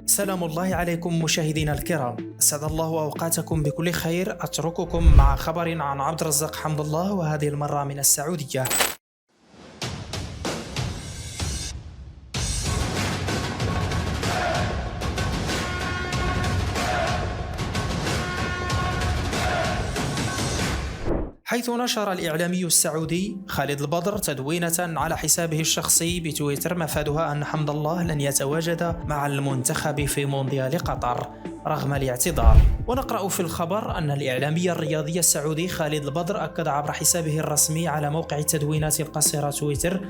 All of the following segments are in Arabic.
سلام الله عليكم مشاهدينا الكرام، أسعد الله أوقاتكم بكل خير. أترككم مع خبر عن عبد الرزاق حمد الله، وهذه المرة من السعودية. حيث نشر الإعلامي السعودي خالد البدر تدوينة على حسابه الشخصي بتويتر مفادها أن حمد الله لن يتواجد مع المنتخب في مونديال قطر رغم الاعتذار. ونقرأ في الخبر أن الإعلامي الرياضي السعودي خالد البدر أكد عبر حسابه الرسمي على موقع التدوينات القصيرة تويتر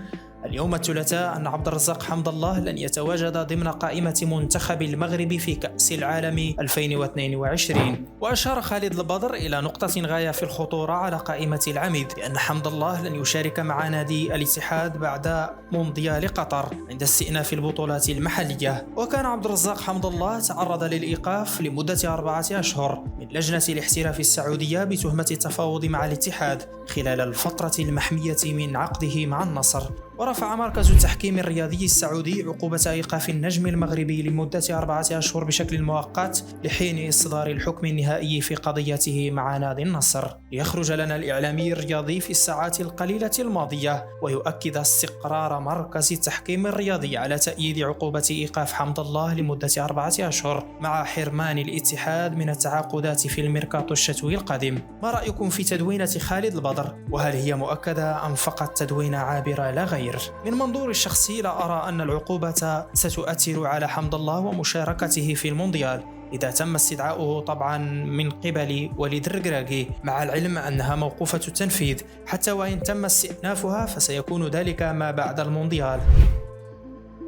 اليوم الثلاثاء أن عبد الرزاق حمد الله لن يتواجد ضمن قائمة منتخب المغرب في كأس العالم 2022. وأشار خالد البدر إلى نقطة غاية في الخطورة على قائمة العميد، بأن حمد الله لن يشارك مع نادي الاتحاد بعد مونديال قطر عند استئناف البطولات المحلية. وكان عبد الرزاق حمد الله تعرض للإيقاف لمدة 4 أشهر من لجنة الاحتراف السعودية بتهمة التفاوض مع الاتحاد خلال الفترة المحمية من عقده مع النصر. ورفع مركز التحكيم الرياضي السعودي عقوبة إيقاف النجم المغربي لمدة 4 أشهر بشكل مؤقت لحين إصدار الحكم النهائي في قضيته مع نادي النصر. ليخرج لنا الإعلامي الرياضي في الساعات القليلة الماضية ويؤكد استقرار مركز التحكيم الرياضي على تأييد عقوبة إيقاف حمد الله لمدة 4 أشهر مع حرمان الاتحاد من التعاقدات في الميركاتو الشتوي القادم. ما رأيكم في تدوينة خالد البدر؟ وهل هي مؤكدة أم فقط تدوينة عابرة لا غير؟ من منظوري الشخصي لا أرى أن العقوبة ستؤثر على حمد الله ومشاركته في المونديال إذا تم استدعاؤه طبعا من قبل وليد الركراكي، مع العلم أنها موقوفة التنفيذ. حتى وإن تم استئنافها فسيكون ذلك ما بعد المونديال.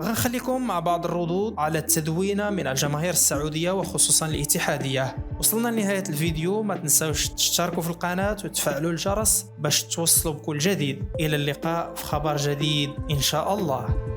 غنخليكم مع بعض الردود على التدوينة من الجماهير السعودية وخصوصا الاتحادية. وصلنا لنهاية الفيديو، ما تنسوش تشتركوا في القناة وتفعلوا الجرس باش توصلوا بكل جديد. إلى اللقاء في خبر جديد إن شاء الله.